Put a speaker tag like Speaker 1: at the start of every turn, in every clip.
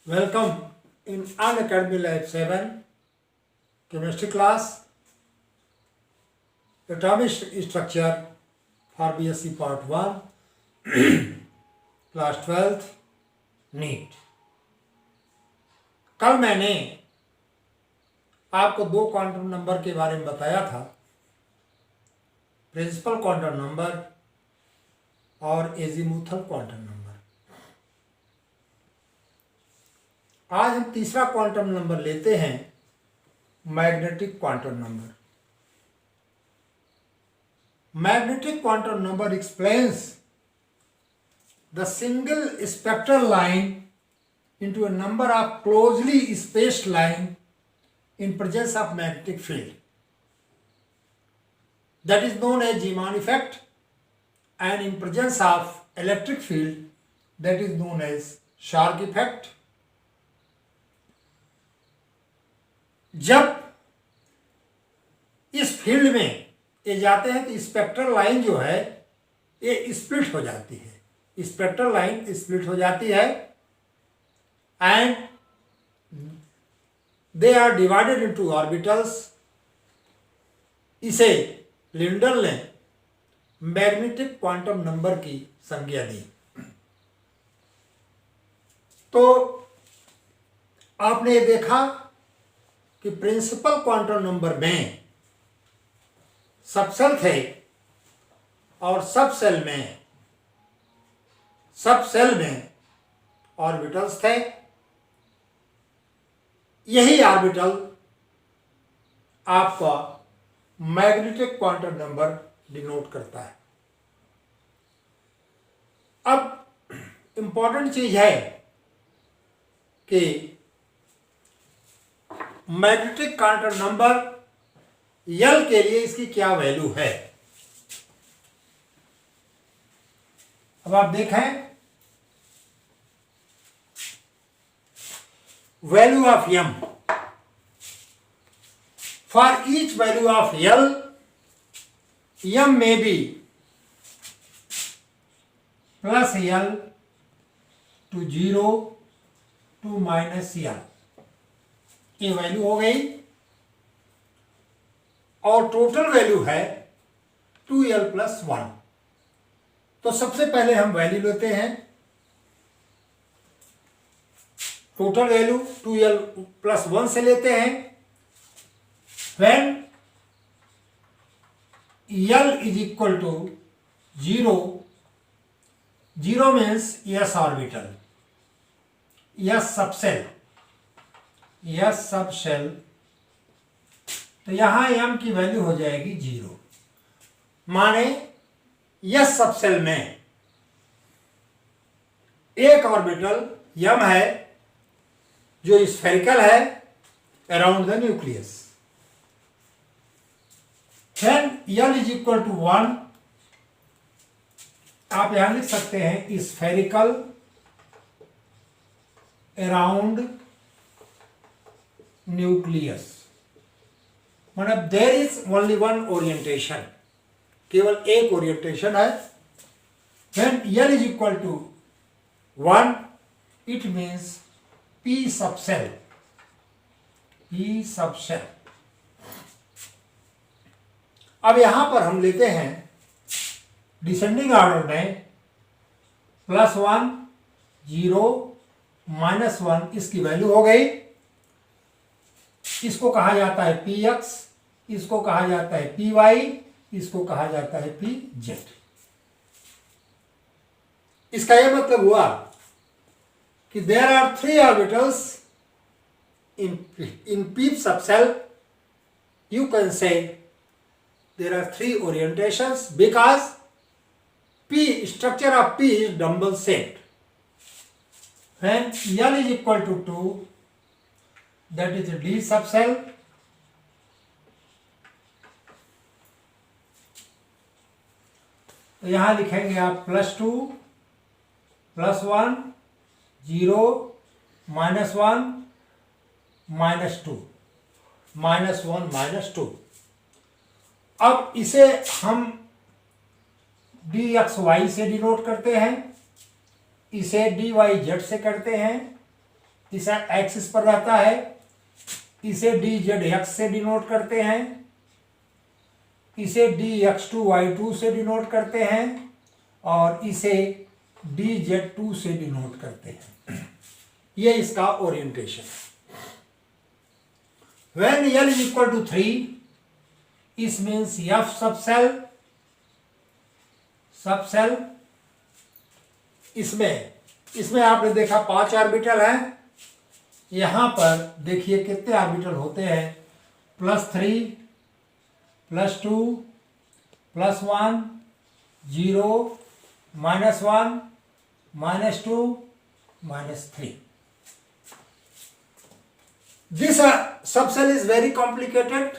Speaker 1: Welcome in Unacademy Lab 7 chemistry class, atomic structure for BSc Part 1, class 12th, NEET। कल मैंने आपको दो quantum number के बारे में बताया था, प्रिंसिपल क्वांटम नंबर और एजीमुथल क्वांटम नंबर। आज हम तीसरा क्वांटम नंबर लेते हैं, magnetic quantum number. Magnetic quantum number explains the single spectral line into a number of closely spaced line in presence of magnetic field. That is known as Zeeman effect, and in presence of electric field, that is known as Shark effect. जब इस field में ये जाते हैं तो spectral line जो है ये स्प्लिट हो जाती है, स्पेक्ट्रल लाइन स्प्लिट हो जाती है and they are divided into orbitals। इसे लिंडल ने मैग्नेटिक क्वांटम नंबर की संज्ञा दी। तो आपने देखा कि प्रिंसिपल क्वांटम नंबर में सबसेल थे और सब सेल में ऑर्बिटल्स थे। यही ऑर्बिटल आपका मैग्नेटिक क्वांटम नंबर डिनोट करता है। अब इंपॉर्टेंट चीज है कि मैग्नेटिक क्वांटम नंबर यल के लिए इसकी क्या वैल्यू है। अब आप देखें, value of m, for each value of L, m may be plus L to 0 to minus L। ये वैल्यू हो गई और टोटल वैल्यू है 2L plus 1। तो सबसे पहले हम वैल्यू लेते हैं, टोटल वैल्यू 2L plus 1 से लेते हैं। when L is equal to 0, 0 means S orbital, S subshell, तो यहां m की वैल्यू हो जाएगी 0। माने S सबसेल में एक ऑर्बिटल m है जो स्फेरिकल है around the nucleus. when L is equal to 1, आप यहां लिख सकते हैं स्फेरिकल अराउंड न्यूक्लियस। मतलब there is only one orientation, केवल एक ओरिएंटेशन है। when L is equal to 1, it means P subshell. अब यहां पर हम लेते हैं डिसेंडिंग ऑर्डर में +1, 0, -1, इसकी वैल्यू हो गई। इसको कहा जाता है px, इसको कहा जाता है py, इसको कहा जाता है pz। इसका यह मतलब हुआ कि there are 3 orbitals in p subcell। You can say there are 3 orientations because structure of p is dumbbell shaped। when L is equal to 2, that is d subcell, तो यहां लिखेंगे आप +2, +1, 0, -1, -2, -1, -2। अब इसे हम dxy से डिनोट करते हैं, इसे dy z से करते हैं, इस एक्सिस पर रहता है, इसे डी जेड एक्स से डिनोट करते हैं, इसे D X two Y two से डिनोट करते हैं, और इसे डी जेड टू से डिनोट करते हैं। ये इसका ओरिएंटेशन है। When L is equal to 3, it means F subcell इसमें आपने देखा 5 ऑर्बिटल है। यहां पर देखिए कितने ऑर्बिटल होते हैं, +3, +2, +1, 0, -1, -2, -3। This subcell is very complicated,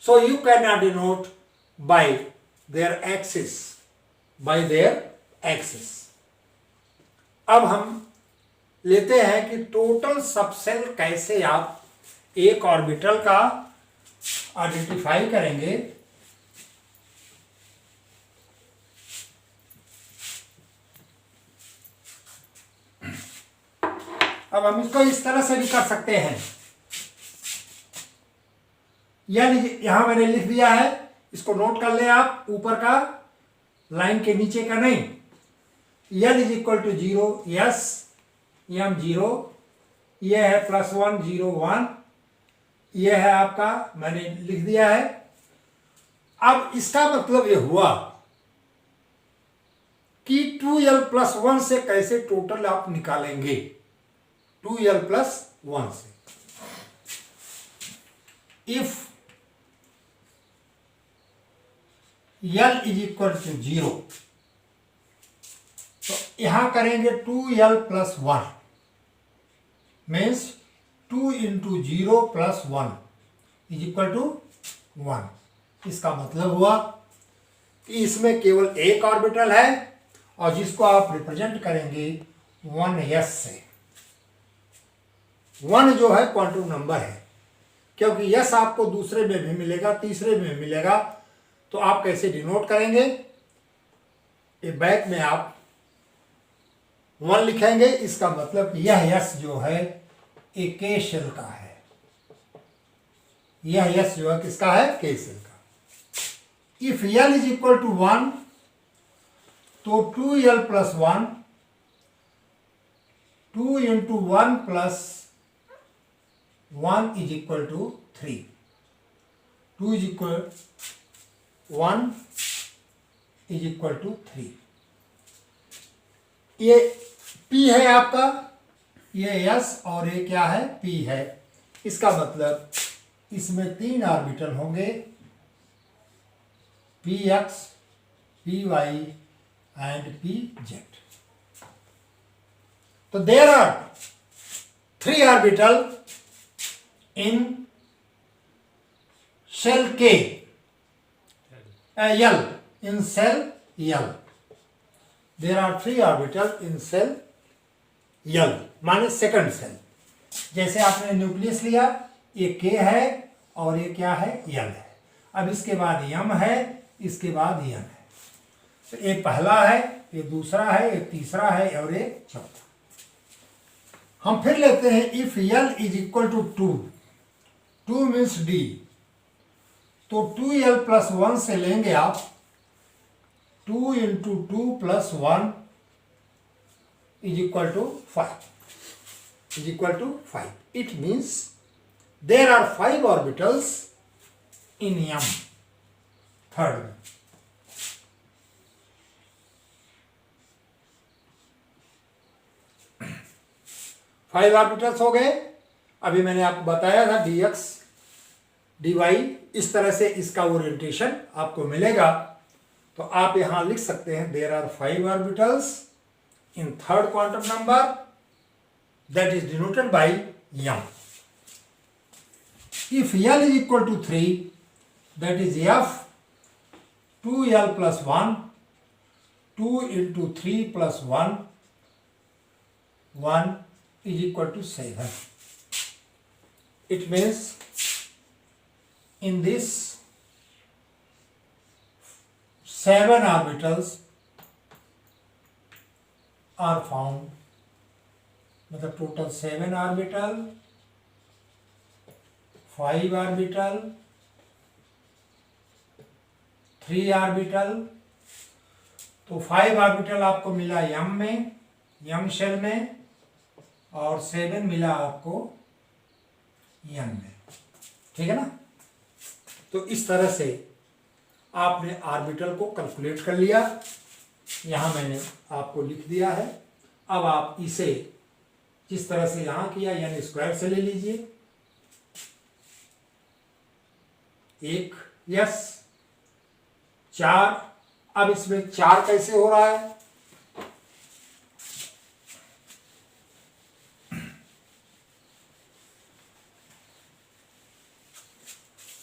Speaker 1: so you cannot denote by their axis, अब हम लेते हैं कि टोटल सबसेल कैसे आप एक ऑर्बिटल का आइडेंटिफाई करेंगे। अब हम इसको इस तरह से भी कर सकते हैं, यहां मैंने लिख दिया है, इसको नोट कर ले आप, ऊपर का लाइन के नीचे का नहीं। L is equal to 0, yes M 0, यह है +1 0 1, यह है आपका, मैंने लिख दिया है। अब इसका मतलब यह हुआ कि 2L + 1 से कैसे टोटल आप निकालेंगे, 2L + 1 से। If L is equal to 0, तो यहां करेंगे 2L + 1 means 2 × 0 + 1 is equal to 1। इसका मतलब हुआ कि इसमें केवल एक ऑर्बिटल है और जिसको आप रिप्रेजेंट करेंगे 1s से। 1 जो है क्वांटम नंबर है, क्योंकि यस आपको दूसरे में भी मिलेगा, तीसरे में मिलेगा, तो आप कैसे डिनोट करेंगे, ये बैक में आप 1 लिखेंगे। इसका मतलब यह यस जो है एक के शेल का है, यह यस जो है किसका है, के शेल का। If L is equal to 1, तो 2L + 1, 2 × 1 + 1 is equal to 3, 2 is equal 1 is equal to 3। ये P है आपका, ये S और ये क्या है, P है। इसका मतलब इसमें 3 ऑर्बिटल होंगे, Px, Py एंड Pz। तो there are 3 orbital in shell K, L, in cell L. There are 3 orbitals in cell L, माने सेकंड सेल। जैसे आपने न्यूक्लियस लिया, ये K है और ये क्या है, L है। अब इसके बाद M है, इसके बाद N है। तो ये पहला है, ये दूसरा है, ये तीसरा है और ये चौथा। हम फिर लेते हैं, if L is equal to 2, 2 means D, तो 2L + 1 से लेंगे आप 2 × 2 + 1 is equal to 5, it means there are 5 orbitals in M, third में। फाइव ऑर्बिटल्स हो गए। अभी मैंने आपको बताया था dx dy, इस तरह से इसका ओरिएंटेशन आपको मिलेगा। तो आप यहां लिख सकते हैं, there are 5 orbitals in third quantum number that is denoted by m। If L is equal to 3, that is f 2L + 1, 2 × 3 + 1, 1 is equal to 7. It means in this 7 orbitals are found मतलब total 7 orbital, 5 orbital, 3 orbital. तो 5 orbital आपको मिला यम में, यम shell में, और 7 मिला आपको यन में। ठीक है ना। तो इस तरह से आपने ऑर्बिटल को कैलकुलेट कर लिया। यहाँ मैंने आपको लिख दिया है। अब आप इसे जिस तरह से यहाँ किया यानी स्क्वायर से ले लीजिए। एक यस 4। अब इसमें 4 कैसे हो रहा है?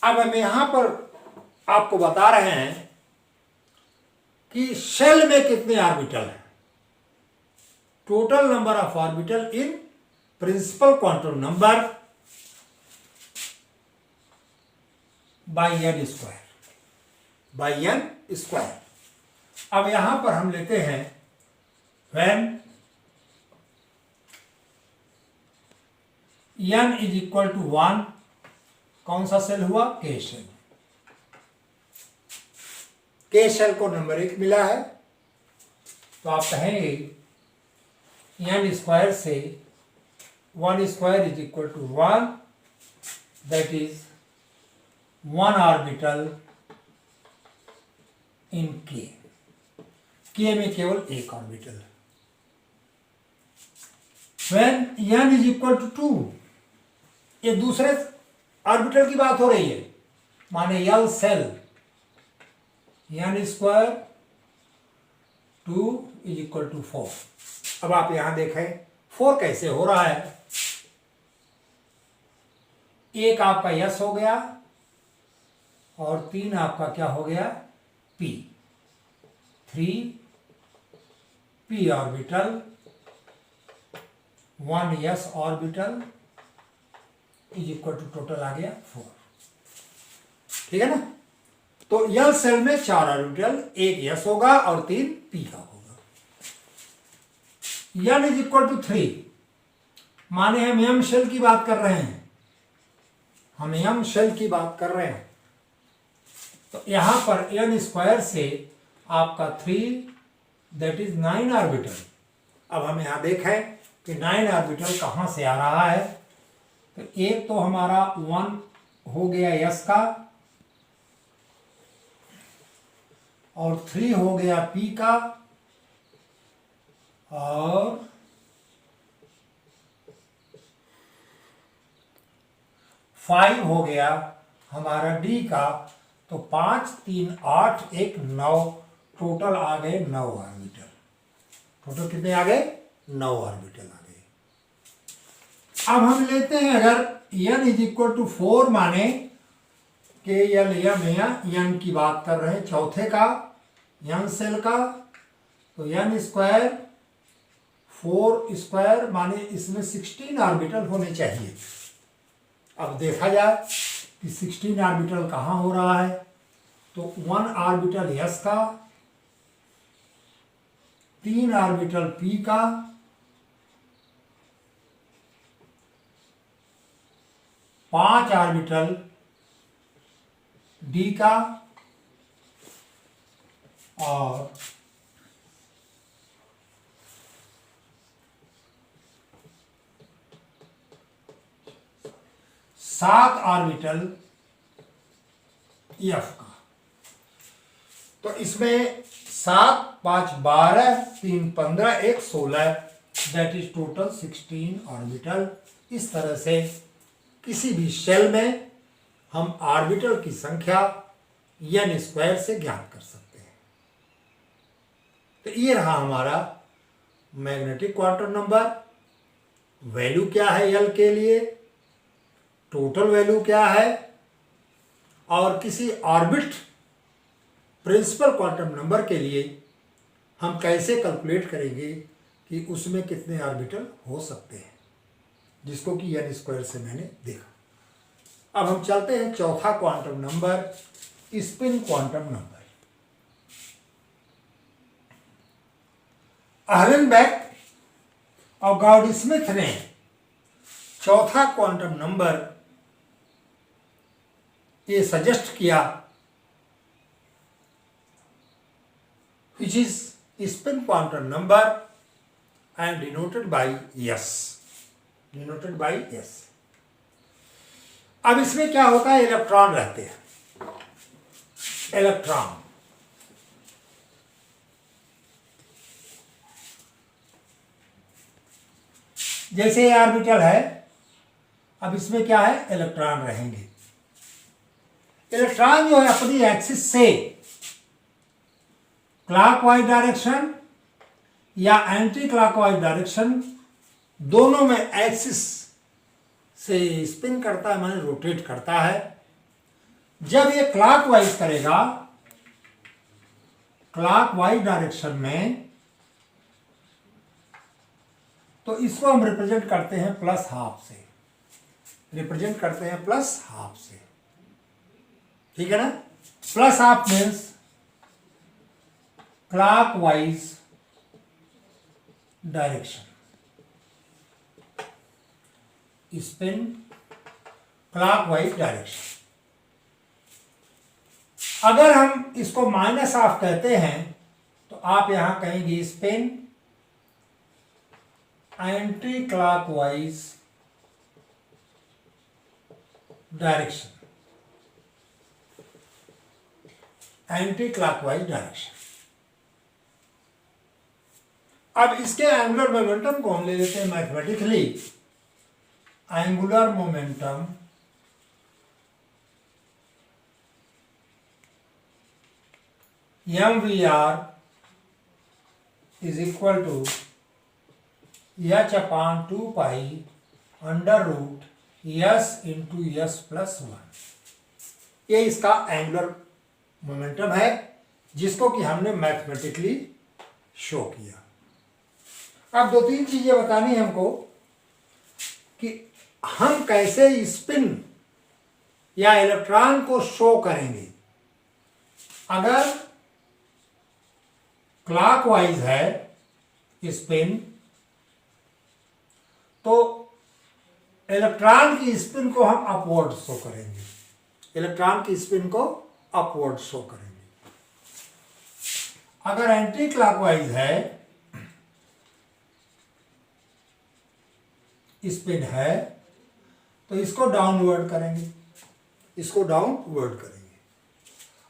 Speaker 1: अब हम यहां पर आपको बता रहे हैं कि शेल में कितने ऑर्बिटल हैं। Total number of orbital in principal quantum number by N square, by N square. अब यहां पर हम लेते हैं when n is equal to 1, कौन सा सेल हुआ? के शेल। के शेल को नंबर 1 मिला है, तो आप कहेंगे n स्क्वायर से 1 square is equal to 1, that is 1 orbital in K. K में केवल एक orbital. When n is equal to 2, ये दूसरे ऑर्बिटल की बात हो रही है, माने L shell n square 2 is equal to 4। अब आप यहां देखें 4 कैसे हो रहा है। एक आपका यस हो गया और 3 आपका क्या हो गया? P. 3 P orbital, 1 S orbital is equal to total आ गया 4। ठीक है ना। तो यल सेल में 4 ऑर्बिटल, एक यस होगा और 3 पी का होगा। n इज इक्वल टू 3, माने हम m शेल की बात कर रहे हैं, हम m शेल की बात कर रहे हैं। तो यहां पर n स्क्वायर से आपका 3 दैट इज 9 ऑर्बिटल। अब हम यहां देखें कि 9 ऑर्बिटल कहां से आ रहा है। तो एक तो हमारा 1 हो गया यस का, और 3 हो गया पी का, और 5 हो गया हमारा डी का। तो 5 3 8 1 9, टोटल आ गए 9 ऑर्बिटल। टोटल कितने आ गए? 9 ऑर्बिटल आ गए। अब हम लेते हैं अगर n इज इक्वल टू 4, माने के यल n की बात कर रहे हैं, चौथे का n सेल का। तो n स्क्वायर 4 स्क्वायर माने इसमें 16 ऑर्बिटल होने चाहिए। अब देखा जाए कि 16 ऑर्बिटल कहाँ हो रहा है। तो 1 ऑर्बिटल यस का, 3 ऑर्बिटल पी का, 5 ऑर्बिटल डी का, और 7 ऑर्बिटल एफ का। तो इसमें 7 5 12 3 15 1 16, दैट इज टोटल 16 ऑर्बिटल। इस तरह से किसी भी शेल में हम ऑर्बिटल की संख्या n स्क्वायर से ज्ञात कर सकते हैं। तो ये रहा हमारा मैग्नेटिक क्वांटम नंबर। वैल्यू क्या है l के लिए, टोटल वैल्यू क्या है, और किसी ऑर्बिट प्रिंसिपल क्वांटम नंबर के लिए हम कैसे कैलकुलेट करेंगे कि उसमें कितने ऑर्बिटल हो सकते हैं, जिसको कि n स्क्वायर से मैंने देखा। अब हम चलते हैं चौथा quantum number, spin quantum number. Uhlenbeck और गॉड स्मिथ ने चौथा क्वांटम नंबर ये सजेस्ट किया, which is spin quantum number and denoted by S. Denoted by S. अब इसमें क्या होता है, इलेक्ट्रॉन रहते हैं, इलेक्ट्रॉन। जैसे ये ऑर्बिटल है, अब इसमें क्या है, इलेक्ट्रॉन रहेंगे। इलेक्ट्रॉन जो है अपनी एक्सिस से क्लॉकवाइज डायरेक्शन या एंटी क्लॉकवाइज डायरेक्शन दोनों में एक्सिस से स्पिन करता है, माने रोटेट करता है। जब ये क्लॉकवाइज करेगा, क्लॉकवाइज डायरेक्शन में, तो इसको हम रिप्रेजेंट करते हैं प्लस हाफ से, रिप्रेजेंट करते हैं प्लस हाफ से, ठीक है ना। Plus half means clockwise direction, spin clockwise direction. अगर हम इसको माइनस हाफ कहते हैं तो आप यहां कहेंगे spin anti clockwise direction, anti clockwise direction. अब इसके एंगुलर मोमेंटम को हम ले लेते हैं mathematically. Angular momentum mvr is equal to h/2 pi under root s into s plus 1। ये इसका एंगुलर मोमेंटम है जिसको कि हमने मैथमेटिकली शो किया। अब दो तीन चीजें बतानी है हमको कि हम कैसे स्पिन या इलेक्ट्रॉन को शो करेंगे। अगर क्लॉकवाइज है स्पिन, तो इलेक्ट्रॉन की स्पिन को हम अपवर्ड शो करेंगे, इलेक्ट्रॉन की स्पिन को अपवर्ड शो करेंगे। अगर एंटी क्लॉकवाइज है स्पिन है, तो इसको डाउनवर्ड करेंगे, इसको डाउनवर्ड करेंगे।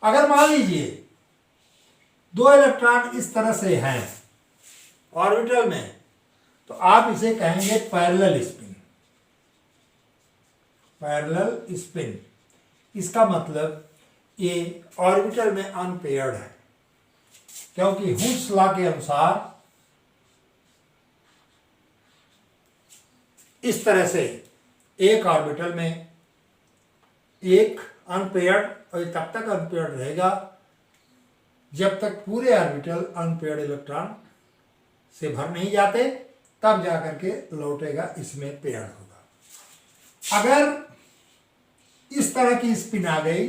Speaker 1: अगर मान लीजिए दो इलेक्ट्रॉन इस तरह से हैं ऑर्बिटल में, तो आप इसे कहेंगे पैरेलल स्पिन, पैरेलल स्पिन। इसका मतलब ये ऑर्बिटल में अनपेयर्ड है, क्योंकि हुक्स लॉ के अनुसार इस तरह से एक ऑर्बिटल में एक अनपेयर्ड, और तब तक अनपेयर्ड रहेगा जब तक पूरे ऑर्बिटल अनपेयर्ड इलेक्ट्रॉन से भर नहीं जाते, तब जाकर के लौटेगा इसमें पेयर्ड होगा। अगर इस तरह की स्पिन आ गई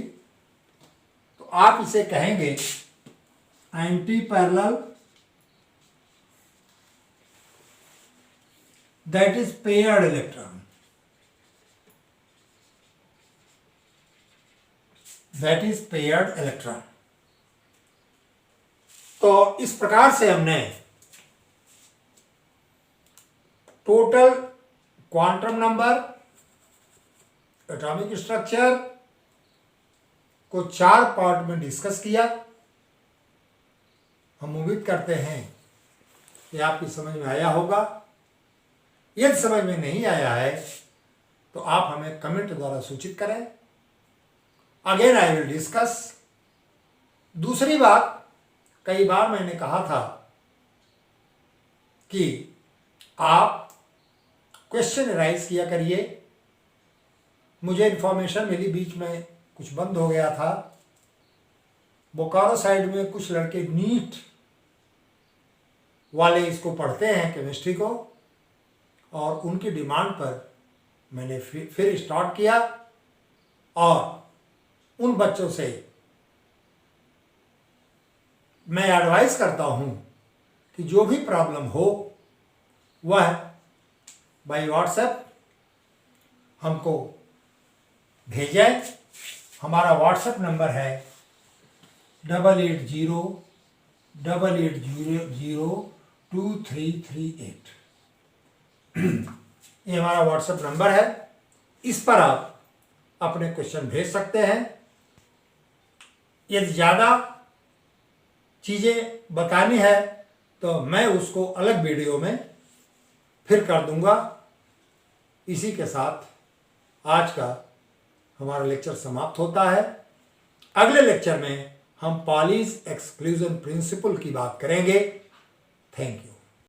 Speaker 1: तो आप इसे कहेंगे anti parallel, that is paired electron, that is paired electron. तो इस प्रकार से हमने total quantum number, atomic structure को 4 पार्ट में डिस्कस किया। हम उम्मीद करते हैं कि आपकी समझ में आया होगा। यदि समझ में नहीं आया है तो आप हमें कमेंट द्वारा सूचित करें। Again I will discuss. दूसरी बात, कई बार मैंने कहा था कि आप क्वेश्चन राइज किया करिए। मुझे इन्फॉर्मेशन मिली, बीच में कुछ बंद हो गया था। बोकारो साइड में कुछ लड़के नीट वाले इसको पढ़ते हैं, केमिस्ट्री को, और उनकी डिमांड पर मैंने फिर स्टार्ट किया। और उन बच्चों से मैं एडवाइस करता हूं कि जो भी प्रॉब्लम हो वह बाई व्हाट्सएप हमको भेजें। हमारा व्हाट्सएप नंबर है 8808802338। ये हमारा व्हाट्सएप नंबर है। इस पर आप अपने क्वेश्चन भेज सकते हैं। यदि ज़्यादा चीज़ें बतानी है तो मैं उसको अलग वीडियो में फिर कर दूंगा। इसी के साथ आज का हमारा लेक्चर समाप्त होता है। अगले लेक्चर में हम पॉलीज एक्सक्लूजन प्रिंसिपल की बात करेंगे। Thank you.